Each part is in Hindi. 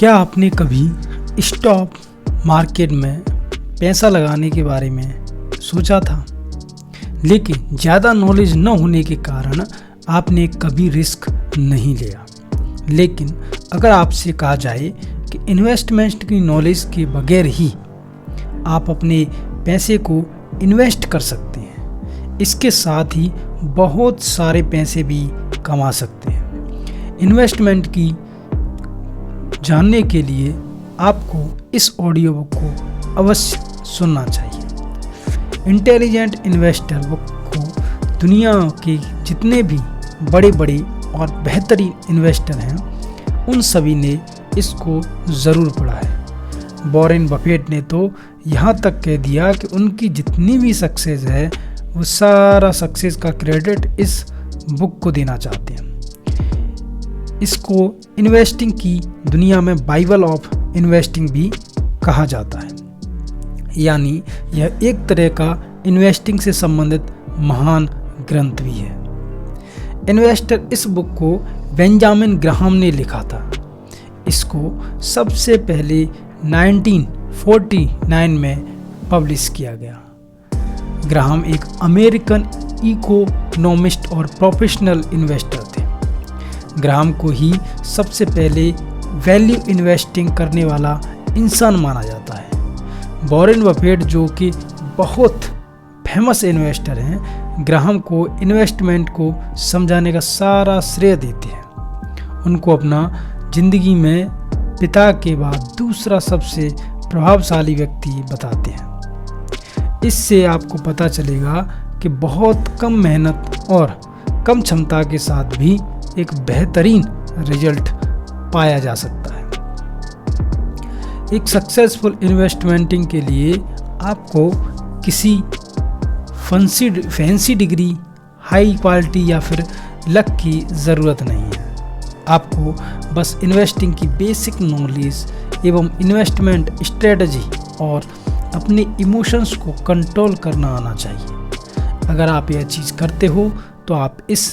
क्या आपने कभी स्टॉक मार्केट में पैसा लगाने के बारे में सोचा था, लेकिन ज़्यादा नॉलेज न होने के कारण आपने कभी रिस्क नहीं लिया। लेकिन अगर आपसे कहा जाए कि इन्वेस्टमेंट की नॉलेज के बगैर ही आप अपने पैसे को इन्वेस्ट कर सकते हैं, इसके साथ ही बहुत सारे पैसे भी कमा सकते हैं। इन्वेस्टमेंट की जानने के लिए आपको इस ऑडियो बुक को अवश्य सुनना चाहिए। इंटेलिजेंट इन्वेस्टर बुक को दुनिया के जितने भी बड़े बड़े और बेहतरीन इन्वेस्टर हैं, उन सभी ने इसको ज़रूर पढ़ा है। वॉरेन बफेट ने तो यहाँ तक कह दिया कि उनकी जितनी भी सक्सेस है वो सारा सक्सेस का क्रेडिट इस बुक को देना चाहते हैं। इसको इन्वेस्टिंग की दुनिया में बाइबल ऑफ इन्वेस्टिंग भी कहा जाता है, यानी यह एक तरह का इन्वेस्टिंग से संबंधित महान ग्रंथ भी है। इन्वेस्टर इस बुक को बेंजामिन ग्राहम ने लिखा था। इसको सबसे पहले 1949 में पब्लिश किया गया। ग्राहम एक अमेरिकन इकोनॉमिस्ट और प्रोफेशनल इन्वेस्टर थे। ग्राहम को ही सबसे पहले वैल्यू इन्वेस्टिंग करने वाला इंसान माना जाता है। वॉरेन बफेट जो कि बहुत फेमस इन्वेस्टर हैं, ग्राहम को इन्वेस्टमेंट को समझाने का सारा श्रेय देते हैं। उनको अपना जिंदगी में पिता के बाद दूसरा सबसे प्रभावशाली व्यक्ति बताते हैं। इससे आपको पता चलेगा कि बहुत कम मेहनत और कम क्षमता के साथ भी एक बेहतरीन रिजल्ट पाया जा सकता है। एक सक्सेसफुल इन्वेस्टमेंटिंग के लिए आपको किसी फैंसी डिग्री, हाई क्वालिटी या फिर लक की ज़रूरत नहीं है। आपको बस इन्वेस्टिंग की बेसिक नॉलेज एवं इन्वेस्टमेंट स्ट्रेटजी और अपने इमोशंस को कंट्रोल करना आना चाहिए। अगर आप यह चीज़ करते हो तो आप इस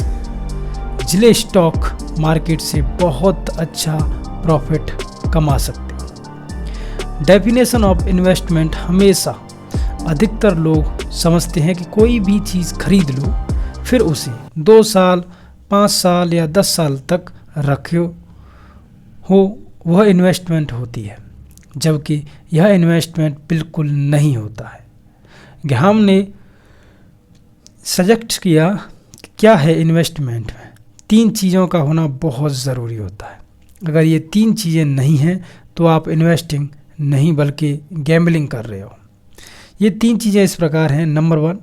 जिले स्टॉक मार्केट से बहुत अच्छा प्रॉफिट कमा सकते हैं। डेफिनेशन ऑफ इन्वेस्टमेंट हमेशा अधिकतर लोग समझते हैं कि कोई भी चीज़ खरीद लो, फिर उसे 2 साल, 5 साल या 10 साल तक रखे हो, वह इन्वेस्टमेंट होती है, जबकि यह इन्वेस्टमेंट बिल्कुल नहीं होता है। ग्राहम ने सजेस्ट किया कि क्या है इन्वेस्टमेंट में 3 चीज़ों का होना बहुत ज़रूरी होता है। अगर ये 3 चीज़ें नहीं हैं तो आप इन्वेस्टिंग नहीं बल्कि गैम्बलिंग कर रहे हो। ये 3 चीज़ें इस प्रकार हैं। नंबर 1,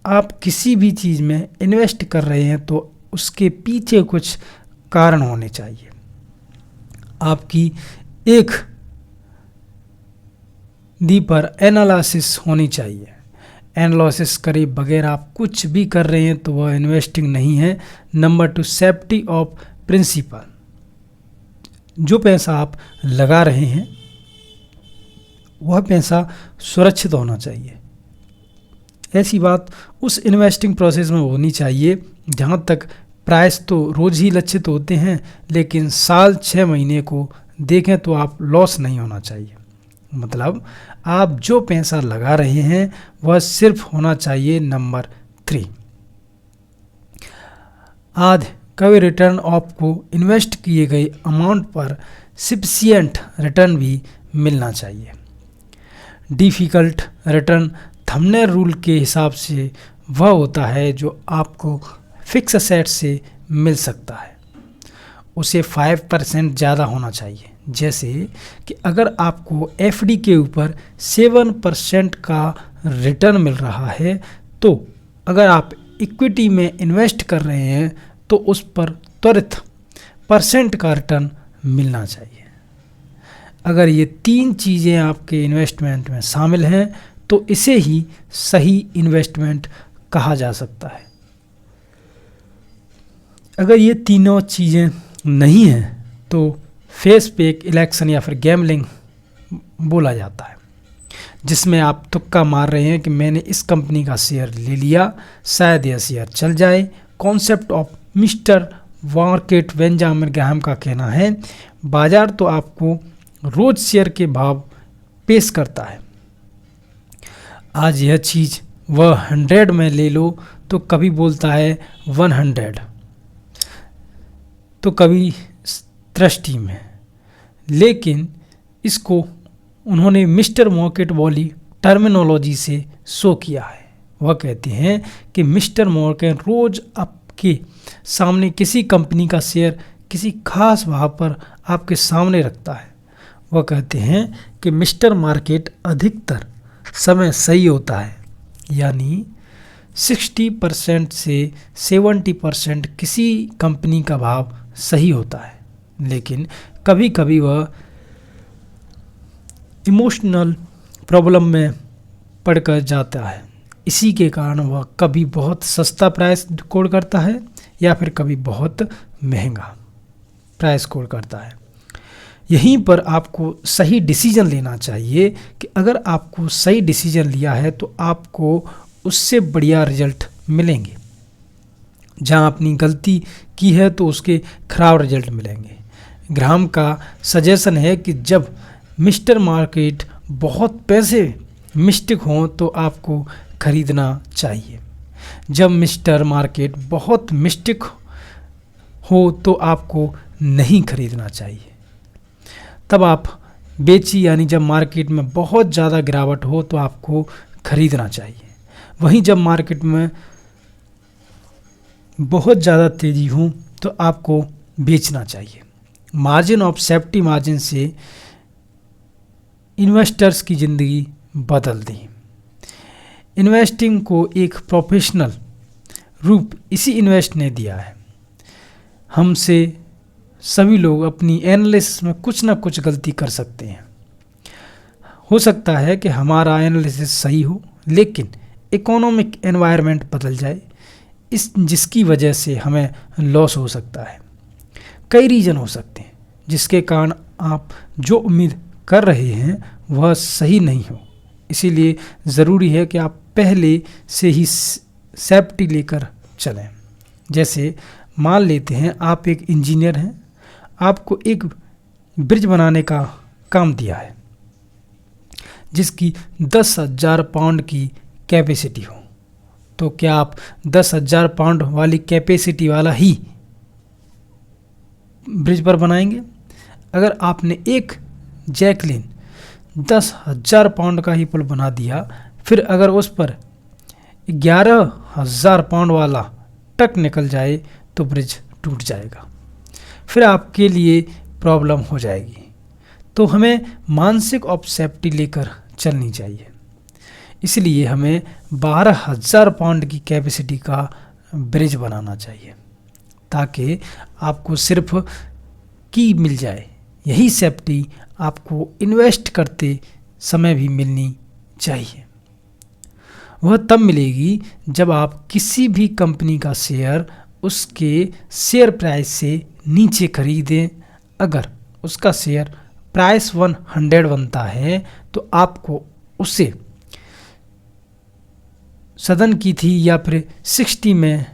आप किसी भी चीज़ में इन्वेस्ट कर रहे हैं तो उसके पीछे कुछ कारण होने चाहिए। आपकी एक दी पर एनालिसिस होनी चाहिए। एनालिसिस करे बगैर आप कुछ भी कर रहे हैं तो वह इन्वेस्टिंग नहीं है। Number 2, safety of principal. जो पैसा आप लगा रहे हैं वह पैसा सुरक्षित होना चाहिए। ऐसी बात उस इन्वेस्टिंग प्रोसेस में होनी चाहिए जहाँ तक प्राइस तो रोज़ ही लक्षित होते हैं, लेकिन साल 6 महीने को देखें तो आप लॉस नहीं होना चाहिए। मतलब आप जो पैसा लगा रहे हैं वह सिर्फ होना चाहिए। नंबर 3, आधे कभी रिटर्न आपको इन्वेस्ट किए गए अमाउंट पर सफिशिएंट रिटर्न भी मिलना चाहिए। डिफ़िकल्ट रिटर्न थंबनेल रूल के हिसाब से वह होता है जो आपको फिक्स एसेट से मिल सकता है, उसे 5% ज़्यादा होना चाहिए। जैसे कि अगर आपको एफडी के ऊपर 7% का रिटर्न मिल रहा है, तो अगर आप इक्विटी में इन्वेस्ट कर रहे हैं तो उस पर त्वरित % का रिटर्न मिलना चाहिए। अगर ये 3 चीज़ें आपके इन्वेस्टमेंट में शामिल हैं तो इसे ही सही इन्वेस्टमेंट कहा जा सकता है। अगर ये तीनों चीज़ें नहीं हैं तो फेस पेक इलेक्शन या फिर गैम्बलिंग बोला जाता है, जिसमें आप तुक्का मार रहे हैं कि मैंने इस कंपनी का शेयर ले लिया, शायद यह शेयर चल जाए। Concept of mister market Benjamin Graham का कहना है, बाजार तो आपको रोज शेयर के भाव पेश करता है। आज यह चीज़ वह 100 में ले लो तो कभी बोलता है 100, तो कभी दृष्टि में। लेकिन इसको उन्होंने मिस्टर मार्केट वाली टर्मिनोलॉजी से शो किया है। वह कहते हैं कि मिस्टर मार्केट रोज आपके सामने किसी कंपनी का शेयर किसी खास भाव पर आपके सामने रखता है। वह कहते हैं कि मिस्टर मार्केट अधिकतर समय सही होता है, यानी 60% से 70% किसी कंपनी का भाव सही होता है, लेकिन कभी कभी वह इमोशनल प्रॉब्लम में पड़कर जाता है। इसी के कारण वह कभी बहुत सस्ता प्राइस कोड करता है या फिर कभी बहुत महंगा प्राइस कोड करता है। यहीं पर आपको सही डिसीजन लेना चाहिए कि अगर आपको सही डिसीजन लिया है तो आपको उससे बढ़िया रिजल्ट मिलेंगे। जहां आपने गलती की है तो उसके खराब रिजल्ट मिलेंगे। ग्राहम का सजेशन है कि जब मिस्टर मार्केट बहुत पैसे मिस्टिक हों तो आपको खरीदना चाहिए। जब मिस्टर मार्केट बहुत मिस्टिक हो तो आपको नहीं खरीदना चाहिए। तब आप बेची, यानी जब मार्केट में बहुत ज़्यादा गिरावट हो तो आपको खरीदना चाहिए। वहीं जब मार्केट में बहुत ज़्यादा तेज़ी हो तो आपको बेचना चाहिए। मार्जिन ऑफ सेफ्टी मार्जिन से इन्वेस्टर्स की ज़िंदगी बदल दी। इन्वेस्टिंग को एक प्रोफेशनल रूप इसी इन्वेस्ट ने दिया है। हमसे सभी लोग अपनी एनालिसिस में कुछ ना कुछ गलती कर सकते हैं। हो सकता है कि हमारा एनालिसिस सही हो, लेकिन इकोनॉमिक एनवायरनमेंट बदल जाए, जिसकी वजह से हमें लॉस हो सकता है। कई रीज़न हो सकते हैं जिसके कारण आप जो उम्मीद कर रहे हैं वह सही नहीं हो। इसीलिए ज़रूरी है कि आप पहले से ही सेफ्टी लेकर चलें। जैसे मान लेते हैं आप एक इंजीनियर हैं, आपको एक ब्रिज बनाने का काम दिया है जिसकी 10,000 पाउंड की कैपेसिटी हो, तो क्या आप 10,000 पाउंड वाली कैपेसिटी वाला ही ब्रिज पर बनाएंगे? अगर आपने एक जैकलिन 10,000 पाउंड का ही पुल बना दिया, फिर अगर उस पर 11,000 पाउंड वाला ट्रक निकल जाए तो ब्रिज टूट जाएगा, फिर आपके लिए प्रॉब्लम हो जाएगी। तो हमें मानसिक ऑफ सेफ्टी लेकर चलनी चाहिए। इसलिए हमें 12,000 पाउंड की कैपेसिटी का ब्रिज बनाना चाहिए ताकि आपको सिर्फ की मिल जाए। यही सेफ्टी आपको इन्वेस्ट करते समय भी मिलनी चाहिए। वह तब मिलेगी जब आप किसी भी कंपनी का शेयर उसके शेयर प्राइस से नीचे खरीदें। अगर उसका शेयर प्राइस 100 बनता है तो आपको उसे सदन की थी या फिर 60 में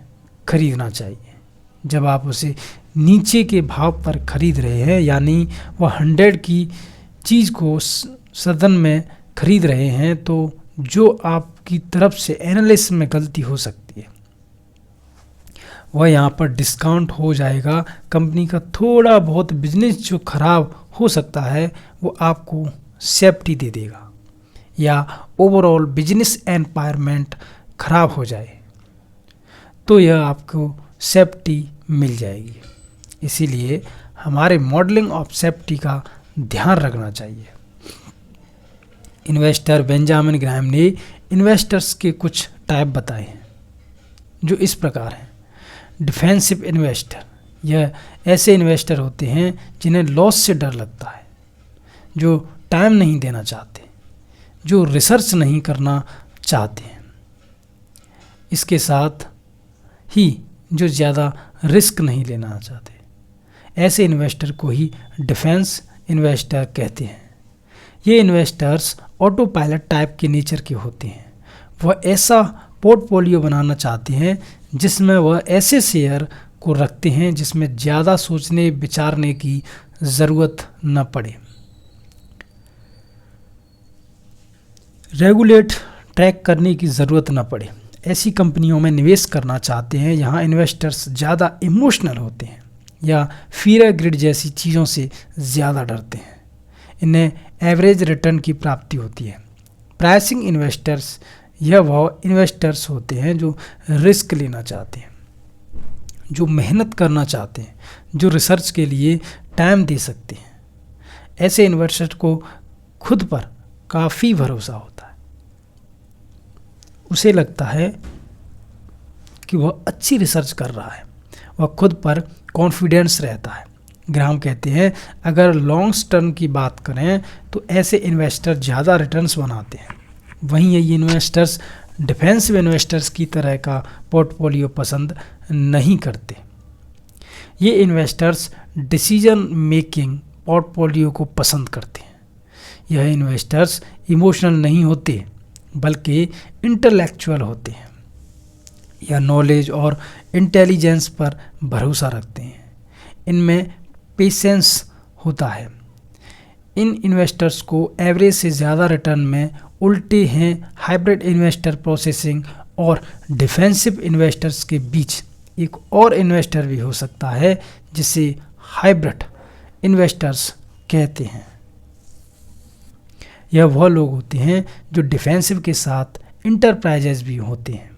खरीदना चाहिए। जब आप उसे नीचे के भाव पर खरीद रहे हैं, यानी वह 100 की चीज़ को सदन में खरीद रहे हैं, तो जो आपकी तरफ से एनालिसिस में गलती हो सकती है वह यहाँ पर डिस्काउंट हो जाएगा। कंपनी का थोड़ा बहुत बिजनेस जो खराब हो सकता है वो आपको सेफ्टी दे देगा, या ओवरऑल बिजनेस एनवायरनमेंट खराब हो जाए तो यह आपको सेफ्टी मिल जाएगी। इसीलिए हमारे मॉडलिंग ऑफ सेफ्टी का ध्यान रखना चाहिए। इन्वेस्टर बेंजामिन ग्राहम ने इन्वेस्टर्स के कुछ टाइप बताए हैं जो इस प्रकार हैं। डिफेंसिव इन्वेस्टर, यह ऐसे इन्वेस्टर होते हैं जिन्हें लॉस से डर लगता है, जो टाइम नहीं देना चाहते, जो रिसर्च नहीं करना चाहते हैं, इसके साथ ही जो ज़्यादा रिस्क नहीं लेना चाहते। ऐसे इन्वेस्टर को ही डिफेंस इन्वेस्टर कहते हैं। ये इन्वेस्टर्स ऑटो पायलट टाइप के नेचर के होते हैं। वह ऐसा पोर्टफोलियो बनाना चाहते हैं जिसमें वह ऐसे शेयर को रखते हैं जिसमें ज़्यादा सोचने विचारने की ज़रूरत न पड़े। रेगुलेट ट्रैक करने की ज़रूरत न पड़े। ऐसी कंपनियों में निवेश करना चाहते हैं यहाँ इन्वेस्टर्स ज़्यादा इमोशनल होते हैं या फियर ग्रिड जैसी चीज़ों से ज़्यादा डरते हैं। इन्हें एवरेज रिटर्न की प्राप्ति होती है। प्राइसिंग इन्वेस्टर्स यह वह इन्वेस्टर्स होते हैं जो रिस्क लेना चाहते हैं, जो मेहनत करना चाहते हैं, जो रिसर्च के लिए टाइम दे सकते हैं। ऐसे इन्वेस्टर को खुद पर काफ़ी भरोसा होता है। उसे लगता है कि वह अच्छी रिसर्च कर रहा है, वह खुद पर कॉन्फिडेंस रहता है। ग्राहम कहते हैं अगर लॉन्ग टर्म की बात करें तो ऐसे इन्वेस्टर ज़्यादा रिटर्न्स बनाते हैं। वहीं ये इन्वेस्टर्स डिफेंसिव इन्वेस्टर्स की तरह का पोर्टफोलियो पसंद नहीं करते। ये इन्वेस्टर्स डिसीजन मेकिंग पोर्टफोलियो को पसंद करते हैं। यह इन्वेस्टर्स इमोशनल नहीं होते बल्कि इंटेलेक्चुअल होते हैं। यह नॉलेज और इंटेलिजेंस पर भरोसा रखते हैं। इनमें पेशेंस होता है। इन इन्वेस्टर्स को एवरेज से ज़्यादा रिटर्न में उल्टे हैं हाइब्रिड इन्वेस्टर प्रोसेसिंग और डिफेंसिव इन्वेस्टर्स के बीच एक और इन्वेस्टर भी हो सकता है जिसे हाइब्रिड इन्वेस्टर्स कहते हैं। यह वह लोग होते हैं जो डिफेंसिव के साथ इंटरप्राइजेज भी होते हैं।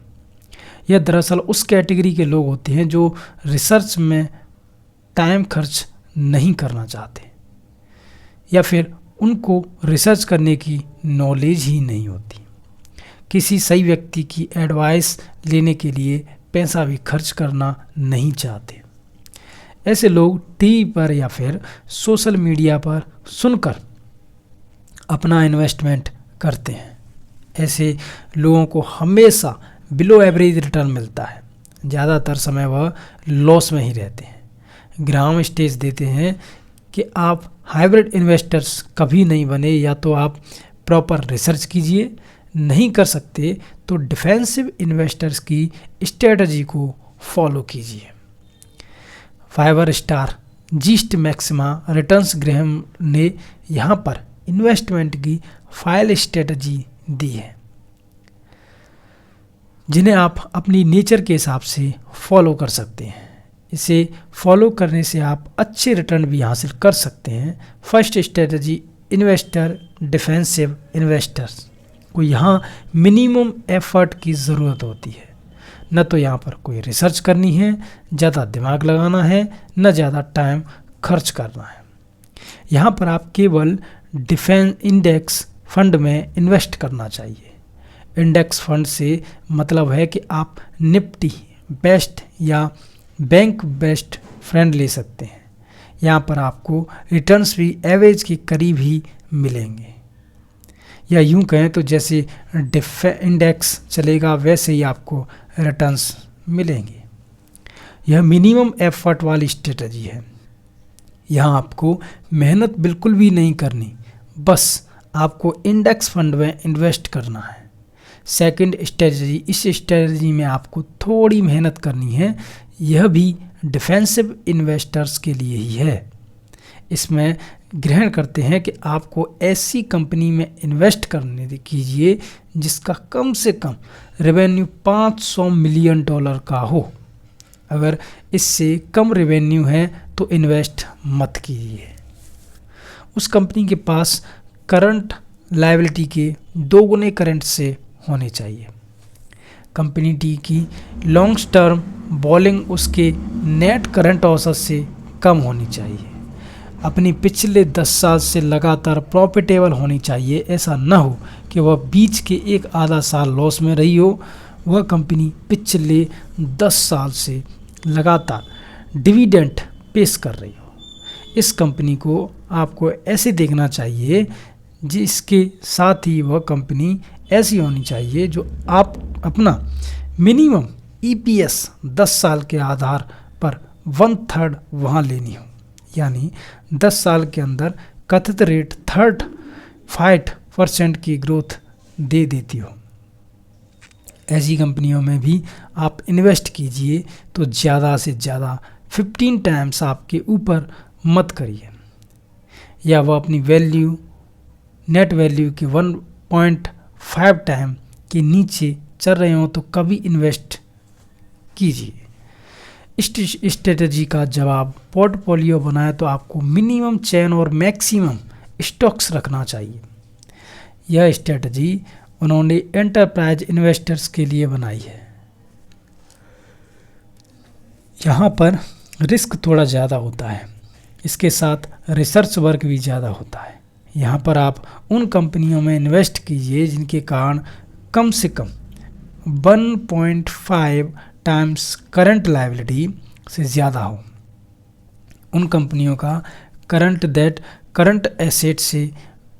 यह दरअसल उस कैटेगरी के लोग होते हैं जो रिसर्च में टाइम खर्च नहीं करना चाहते या फिर उनको रिसर्च करने की नॉलेज ही नहीं होती। किसी सही व्यक्ति की एडवाइस लेने के लिए पैसा भी खर्च करना नहीं चाहते। ऐसे लोग टीवी पर या फिर सोशल मीडिया पर सुनकर अपना इन्वेस्टमेंट करते हैं। ऐसे लोगों को हमेशा बिलो एवरेज रिटर्न मिलता है। ज़्यादातर समय वह लॉस में ही रहते हैं। ग्राहम स्टेज देते हैं कि आप हाइब्रिड इन्वेस्टर्स कभी नहीं बने, या तो आप प्रॉपर रिसर्च कीजिए, नहीं कर सकते तो डिफेंसिव इन्वेस्टर्स की स्ट्रेटजी को फॉलो कीजिए। 5 star yeast maxima returns Graham ने यहाँ पर इन्वेस्टमेंट की 5 स्ट्रेटजी दी है जिन्हें आप अपनी नेचर के हिसाब से फॉलो कर सकते हैं। इसे फॉलो करने से आप अच्छे रिटर्न भी हासिल कर सकते हैं। First strategy investor defensive investors को यहाँ मिनिमम एफर्ट की ज़रूरत होती है। न तो यहाँ पर कोई रिसर्च करनी है, ज़्यादा दिमाग लगाना है, न ज़्यादा टाइम खर्च करना है। यहाँ पर आप केवल डिफेंस इंडेक्स फंड में इन्वेस्ट करना चाहिए। इंडेक्स फंड से मतलब है कि आप निफ्टी बेस्ट या बैंक बेस्ट फंड ले सकते हैं। यहाँ पर आपको रिटर्न्स भी एवरेज के करीब ही मिलेंगे, या यूं कहें तो जैसे इंडेक्स चलेगा वैसे ही आपको रिटर्न्स मिलेंगे। यह मिनिमम एफर्ट वाली स्ट्रेटजी है। यहाँ आपको मेहनत बिल्कुल भी नहीं करनी, बस आपको इंडेक्स फंड में इन्वेस्ट करना है। सेकंड स्ट्रेटजी, इस स्ट्रेटजी में आपको थोड़ी मेहनत करनी है। यह भी डिफेंसिव इन्वेस्टर्स के लिए ही है। इसमें ग्रहण करते हैं कि आपको ऐसी कंपनी में इन्वेस्ट करने कीजिए जिसका कम से कम रेवेन्यू $500 मिलियन का हो। अगर इससे कम रेवेन्यू है तो इन्वेस्ट मत कीजिए। उस कंपनी के पास करंट लायबिलिटी के 2 गुने करंट से होने चाहिए। कंपनी डी की लॉन्ग टर्म बॉलिंग उसके नेट करंट औसत से कम होनी चाहिए। अपनी पिछले 10 साल से लगातार प्रॉफिटेबल होनी चाहिए। ऐसा न हो कि वह बीच के एक आधा साल लॉस में रही हो। वह कंपनी पिछले 10 साल से लगातार डिविडेंड पेश कर रही हो। इस कंपनी को आपको ऐसे देखना चाहिए जिसके साथ ही वह कंपनी ऐसी होनी चाहिए जो आप अपना मिनिमम EPS 10 साल के आधार पर 1/3 वहाँ लेनी हो, यानी 10 साल के अंदर कथित रेट 35% की ग्रोथ दे देती हो। ऐसी कंपनियों में भी आप इन्वेस्ट कीजिए तो ज़्यादा से ज़्यादा 15 टाइम्स आपके ऊपर मत करिए, या वह अपनी वैल्यू नेट वैल्यू के 1.5 टाइम के नीचे चल रहे हो तो कभी इन्वेस्ट कीजिए। इस स्ट्रेटजी का जवाब पोर्टफोलियो बनाए तो आपको मिनिमम चेन और मैक्सिमम स्टॉक्स रखना चाहिए। यह स्ट्रेटजी उन्होंने एंटरप्राइज इन्वेस्टर्स के लिए बनाई है। यहाँ पर रिस्क थोड़ा ज़्यादा होता है, इसके साथ रिसर्च वर्क भी ज़्यादा होता है। यहाँ पर आप उन कंपनियों में इन्वेस्ट कीजिए जिनके कारण कम से कम 1.5 टाइम्स करंट लायबिलिटी से ज़्यादा हो। उन कंपनियों का करंट एसेट से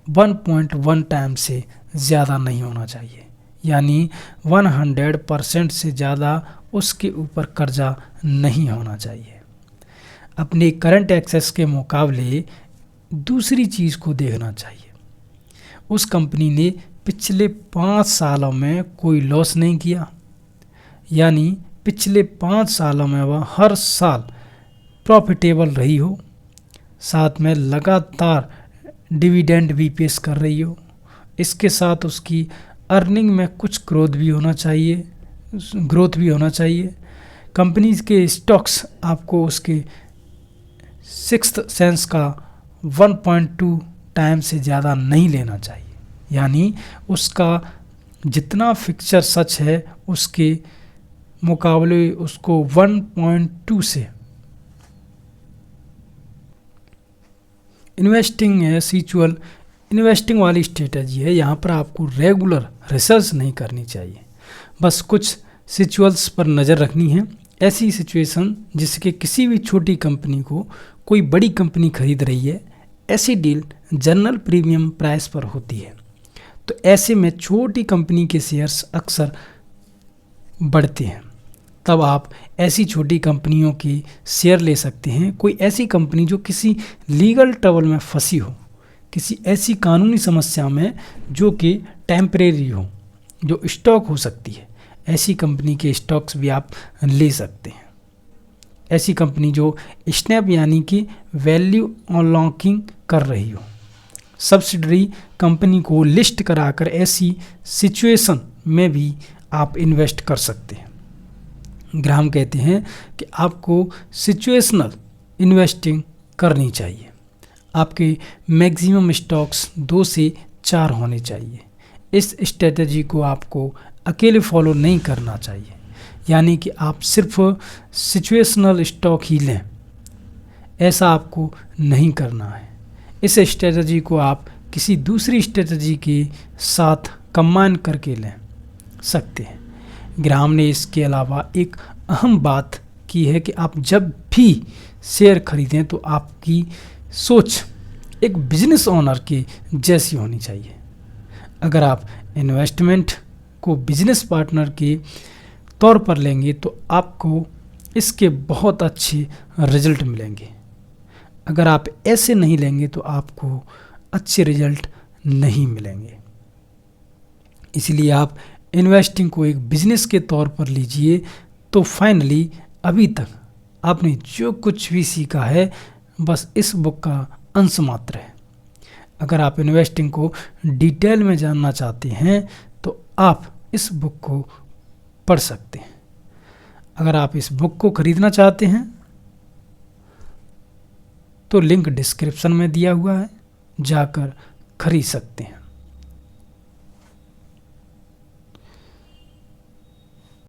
1.1 टाइम से ज़्यादा नहीं होना चाहिए, यानी 100% से ज़्यादा उसके ऊपर कर्जा नहीं होना चाहिए। अपने करंट एक्सेस के मुकाबले दूसरी चीज़ को देखना चाहिए। उस कंपनी ने पिछले 5 सालों में कोई लॉस नहीं किया, यानी पिछले 5 सालों में वह हर साल प्रॉफिटेबल रही हो, साथ में लगातार डिविडेंड भी पेश कर रही हो। इसके साथ उसकी अर्निंग में कुछ ग्रोथ भी होना चाहिए। कंपनीज के स्टॉक्स आपको उसके सिक्स्थ सेंस का 1.2 टाइम से ज़्यादा नहीं लेना चाहिए, यानी उसका जितना फिक्चर सच है उसके मुकाबले उसको 1.2 से। इन्वेस्टिंग है सिचुअल इन्वेस्टिंग वाली स्ट्रेटजी है। यहाँ पर आपको रेगुलर रिसर्च नहीं करनी चाहिए, बस कुछ सिचुअल्स पर नज़र रखनी है। ऐसी सिचुएशन जिसके किसी भी छोटी कंपनी को कोई बड़ी कंपनी खरीद रही है, ऐसी डील जनरल प्रीमियम प्राइस पर होती है, तो ऐसे में छोटी कंपनी के शेयर्स अक्सर बढ़ते हैं। तब आप ऐसी छोटी कंपनियों के शेयर ले सकते हैं। कोई ऐसी कंपनी जो किसी लीगल ट्रबल में फंसी हो, किसी ऐसी कानूनी समस्या में जो कि टेम्परेरी हो, जो स्टॉक हो सकती है, ऐसी कंपनी के स्टॉक्स भी आप ले सकते हैं। ऐसी कंपनी जो स्नैप यानी कि वैल्यू अनलॉकिंग कर रही हो, सब्सिडरी कंपनी को लिस्ट कराकर ऐसी सिचुएशन में भी आप इन्वेस्ट कर सकते हैं। ग्राहम कहते हैं कि आपको सिचुएशनल इन्वेस्टिंग करनी चाहिए। आपके मैक्सिमम स्टॉक्स 2 से 4 होने चाहिए। इस स्ट्रेटजी को आपको अकेले फॉलो नहीं करना चाहिए, यानी कि आप सिर्फ सिचुएशनल स्टॉक ही लें, ऐसा आपको नहीं करना है। इस स्ट्रेटजी को आप किसी दूसरी स्ट्रेटजी के साथ कंबाइन करके ले सकते हैं। ग्राहम ने इसके अलावा एक अहम बात की है कि आप जब भी शेयर खरीदें तो आपकी सोच एक बिजनेस ओनर के जैसी होनी चाहिए। अगर आप इन्वेस्टमेंट को बिजनेस पार्टनर के तौर पर लेंगे तो आपको इसके बहुत अच्छे रिजल्ट मिलेंगे। अगर आप ऐसे नहीं लेंगे तो आपको अच्छे रिजल्ट नहीं मिलेंगे। इसलिए आप इन्वेस्टिंग को एक बिजनेस के तौर पर लीजिए। तो फाइनली अभी तक आपने जो कुछ भी सीखा है बस इस बुक का अंश मात्र है। अगर आप इन्वेस्टिंग को डिटेल में जानना चाहते हैं तो आप इस बुक को पढ़ सकते हैं। अगर आप इस बुक को खरीदना चाहते हैं तो लिंक डिस्क्रिप्शन में दिया हुआ है, जाकर खरीद सकते हैं।